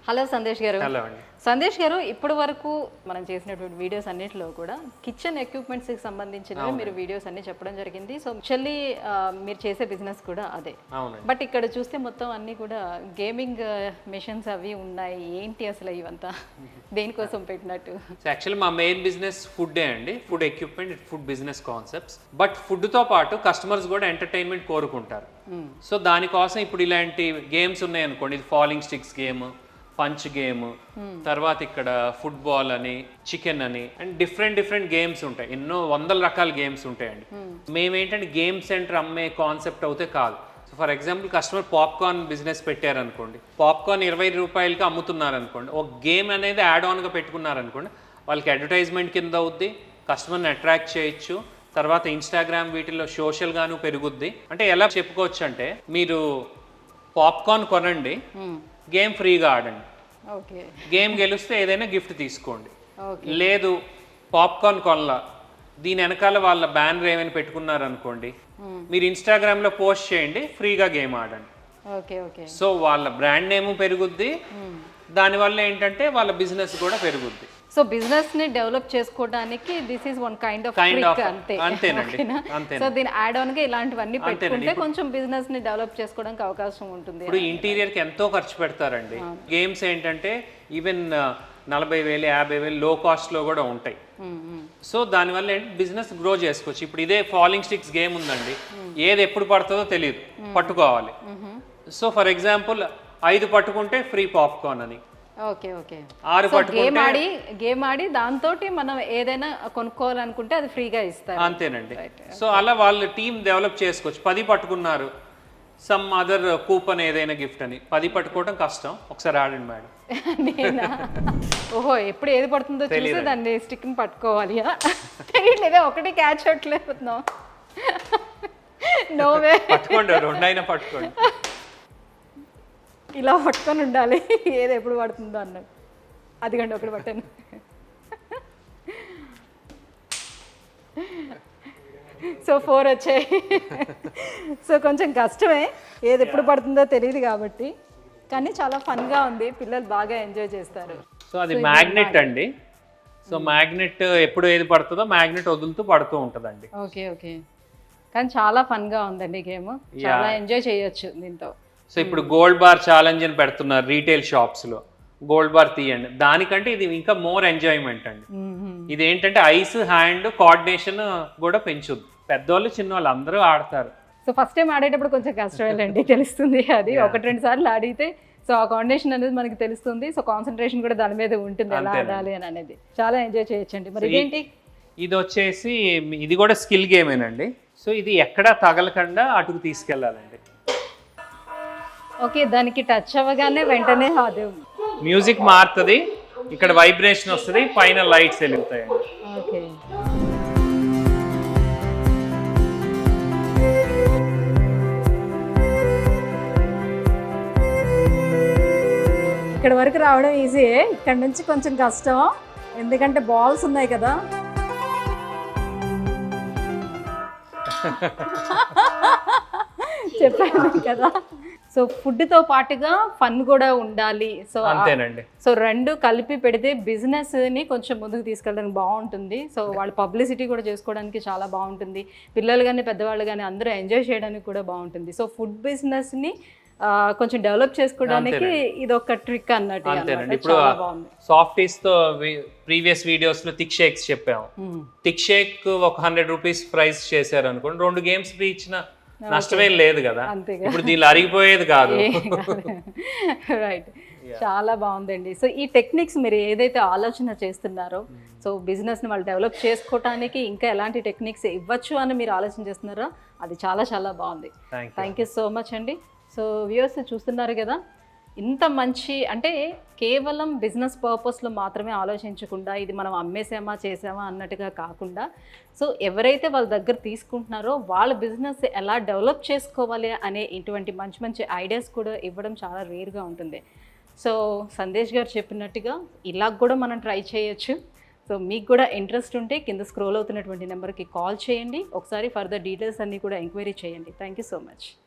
Hello Sandesh గారు. Hello అండి. సందేశ్ గారు, ఇప్పటి వరకు మనం చేసినటువంటి వీడియోస్ అన్నిటిలో కూడా కిచెన్ ఎక్విప్మెంట్స్కి సంబంధించినవి మీరు వీడియోస్ అన్ని చెప్పడం జరిగింది. సో యాక్చువల్లీ మీరు చేసే బిజినెస్ కూడా అదే. బట్ ఇక్కడ చూస్తే మొత్తం అన్ని కూడా గేమింగ్ మెషిన్స్ అవి ఉన్నాయి. ఏంటి అసలు ఇవంతా దేనికోసం పెట్టినట్టు? యాక్చువల్లీ మా మెయిన్ బిజినెస్ ఫుడ్డే అండి. Food equipment, food business concepts. But ఫుడ్తో పాటు కస్టమర్స్ కూడా ఎంటర్టైన్మెంట్ కోరుకుంటారు. సో దానికోసం ఇప్పుడు ఇలాంటి గేమ్స్ ఉన్నాయనుకోండి, ఇది falling sticks game, punch game, తర్వాత ఇక్కడ ఫుట్బాల్ అని, చికెన్ అని, అండ్ డిఫరెంట్ గేమ్స్ ఉంటాయి. ఎన్నో వందల రకాల గేమ్స్ ఉంటాయండి. మేమేంటంటే గేమ్ సెంటర్ అమ్మే కాన్సెప్ట్ అయితే కాదు. So for example customer popcorn business పెట్టారనుకోండి, పాప్కార్న్ 20 రూపాయలకి అమ్ముతున్నారు అనుకోండి, ఒక గేమ్ అనేది యాడ్ ఆన్గా పెట్టుకున్నారనుకోండి, వాళ్ళకి అడ్వర్టైజ్మెంట్ కింద అవుద్ది, కస్టమర్ని అట్రాక్ట్ చేయొచ్చు. తర్వాత ఇన్స్టాగ్రామ్ వీటిల్లో సోషల్గాను పెరుగుద్ది. అంటే ఎలా చెప్పుకోవచ్చు అంటే, మీరు పాప్కార్న్ కొనండి, గేమ్ ఫ్రీగా ఆడండి, గేమ్ గెలిస్తే ఏదైనా గిఫ్ట్ తీసుకోండి. లేదు పాప్కార్న్ కొనలా, దీని వెనకాల వాళ్ళ బ్యానర్ ఏమైనా పెట్టుకున్నారు అనుకోండి, మీరు ఇన్స్టాగ్రామ్లో పోస్ట్ చేయండి, ఫ్రీగా గేమ్ ఆడండి. సో వాళ్ళ బ్రాండ్ నేమ్ పెరుగుద్ది, దానివల్ల ఏంటంటే వాళ్ళ బిజినెస్ కూడా పెరుగుద్ది. సో బిజినెస్ ని డెవలప్ చేసుకోవడానికి this is one kind of అంతేనండి. సో దీని యాడ్ ఆన్ గా ఇలాంటివన్నీ పెట్టుకుంటే కొంచెం బిజినెస్ ని డెవలప్ చేసుకోవడానికి అవకాశం ఉంటుంది. ఇప్పుడు ఇంటీరియర్ కి ఎంతో ఖర్చు పెడతారండి. గేమ్స్ ఏంటంటే ఈవెన్ 40,000 50,000 లో కాస్ట్ లో కూడా ఉంటాయి. సో దానివల్ల ఏంటి బిజినెస్ గ్రో చేసుకోవచ్చు. ఇప్పుడు ఇదే ఫాలింగ్ స్టిక్స్ గేమ్ ఉందండి, ఏది ఎప్పుడు పడుతుందో తెలియదు, పట్టుకోవాలి. సో ఫర్ ఎగ్జాంపుల్ 5 పట్టుకుంటే ఫ్రీ పాప్కార్న్ అని, 6 గేమ్ ఆడి దాంతో మనం ఏదైనా కొనుక్కోవాలనుకుంటే అది ఫ్రీగా ఇస్తారు. అంతేనండి. సో అలా వాళ్ళు టీమ్ డెవలప్ చేసుకోవచ్చు. 10 పట్టుకున్నారు, సమ్ అదర్ కూపన్ ఏదైనా గిఫ్ట్ అని. 10 పట్టుకోవడం కష్టం, ఒకసారి ఆడండి మేడం. ఓహో, ఎప్పుడు ఏది పడుతుందో చూసి దాన్ని స్టిక్ ని పట్టుకోవాలి. తెలియట్లేదే, ఒకటి క్యాచ్ అవట్లేదున్నాం. నోవే, పట్టుకోండి, 2 అయినా పట్టుకోండి. ఇలా పట్టుకొని ఉండాలి, ఏది ఎప్పుడు పడుతుందో అన్నది. అదిగండి ఒకటి పట్టాను. సో 4 వచ్చాయి. సో కొంచెం కష్టమే, ఏది ఎప్పుడు పడుతుందో తెలియదు కాబట్టి, కానీ చాలా ఫన్గా ఉంది, పిల్లలు బాగా ఎంజాయ్ చేస్తారు. సో అది మ్యాగ్నెట్ అండి. సో మ్యాగ్నెట్ ఎప్పుడు ఏది పడుతుందో మ్యాగ్నెట్ వదులుతూ పడుతూ ఉంటుందండి. ఓకే, కానీ చాలా ఫన్గా ఉందండి గేమ్, చాలా ఎంజాయ్ చేయొచ్చు దీంతో. సో ఇప్పుడు గోల్డ్ బార్ ఛాలెంజ్ అని పెడుతున్నారు రీటైల్ షాప్స్ లో. గోల్డ్ బార్ తీయండి, దానికంటే ఇది ఇంకా మోర్ ఎంజాయ్మెంట్ అండి. ఇది ఏంటంటే ఐస్ హ్యాండ్ కోఆర్డినేషన్ కూడా పెంచుద్ది. పెద్దవాళ్ళు చిన్నవాళ్ళు అందరూ ఆడతారు. సో ఫస్ట్ టైం ఆడేటప్పుడు కొంచెం కష్టమేలండి, తెలుస్తుంది. అది 1-2 సార్లు ఆడితే సో ఆ కాంబినేషన్ అనేది మనకి తెలుస్తుంది. సో కాన్సన్ట్రేషన్ కూడా దాని మీద ఉంటుంది, ఎలా ఆడాలి అని అనేది. చాలా ఎంజాయ్ చేయొచ్చండి. మరి ఇదేంటి? ఇది వచ్చేసి ఇది కూడా స్కిల్ గేమేనండి. సో ఇది ఎక్కడా తగలకుండా అటుకు తీసుకెళ్లాలండి. ఓకే, దానికి టచ్ అవ్వగానే వెంటనే అది మ్యూజిక్ మారుతుంది, ఇక్కడ వైబ్రేషన్ వస్తుంది, పైన లైట్స్ వెలుగుతాయండి. ఓకే, ఇక్కడ వరకు రావడం ఈజీయే, ఇక్కడ నుంచి కొంచెం కష్టం, ఎందుకంటే బాల్స్ ఉన్నాయి కదా. చెప్పాను కదా. సో ఫుడ్తో పాటుగా ఫన్ కూడా ఉండాలి. సో అంతేనండి. సో 2 కలిపి పెడితే బిజినెస్ని కొంచెం ముందుకు తీసుకెళ్ళడానికి బాగుంటుంది. సో వాళ్ళ పబ్లిసిటీ కూడా చేసుకోవడానికి చాలా బాగుంటుంది. పిల్లలు కానీ పెద్దవాళ్ళు కానీ అందరూ ఎంజాయ్ చేయడానికి కూడా బాగుంటుంది. సో ఫుడ్ బిజినెస్ని కొంచెం డెవలప్ చేసుకోవడానికి ఇది ఒక ట్రిక్ అన్నట్టు. అంతేనండి. ఇప్పుడు సాఫ్టీస్ తో ప్రీవియస్ వీడియోస్ లో థిక్ షేక్స్ చెప్పాము. థిక్ షేక్ ఒక 100 రూపీస్ ప్రైస్ చేశారు అనుకోండి, 2 గేమ్స్ ఫ్రీ ఇచ్చిన నష్టమేం లేదు కదా. ఇప్పుడు దీనిలో అరిగిపోయేది కాదు. రైట్, చాలా బాగుందండి. సో ఈ టెక్నిక్స్ మీరు ఏదైతే ఆలోచన చేస్తున్నారో, సో బిజినెస్ని వాళ్ళు డెవలప్ చేసుకోవడానికి ఇంకా ఎలాంటి టెక్నిక్స్ ఇవ్వచ్చు అని మీరు ఆలోచన చేస్తున్నారో, అది చాలా చాలా బాగుంది. థ్యాంక్ యూ సో మచ్ అండి. సో వ్యూవర్స్ చూస్తున్నారు కదా, ఇంత మంచి, అంటే కేవలం బిజినెస్ పర్పస్లో మాత్రమే ఆలోచించకుండా ఇది మనం అమ్మేసామా చేసామా అన్నట్టుగా కాకుండా, సో ఎవరైతే వాళ్ళ దగ్గర తీసుకుంటున్నారో వాళ్ళ బిజినెస్ ఎలా డెవలప్ చేసుకోవాలి అనే ఇటువంటి మంచి మంచి ఐడియాస్ కూడా ఇవ్వడం చాలా రేర్గా ఉంటుంది. సో సందేశ్ గారు చెప్పినట్టుగా ఇలా కూడా మనం ట్రై చేయొచ్చు. సో మీకు కూడా ఇంట్రెస్ట్ ఉంటే కింద స్క్రోల్ అవుతున్నటువంటి నెంబర్కి కాల్ చేయండి, ఒకసారి ఫర్దర్ డీటెయిల్స్ అన్నీ కూడా ఎంక్వైరీ చేయండి. Thank you so much.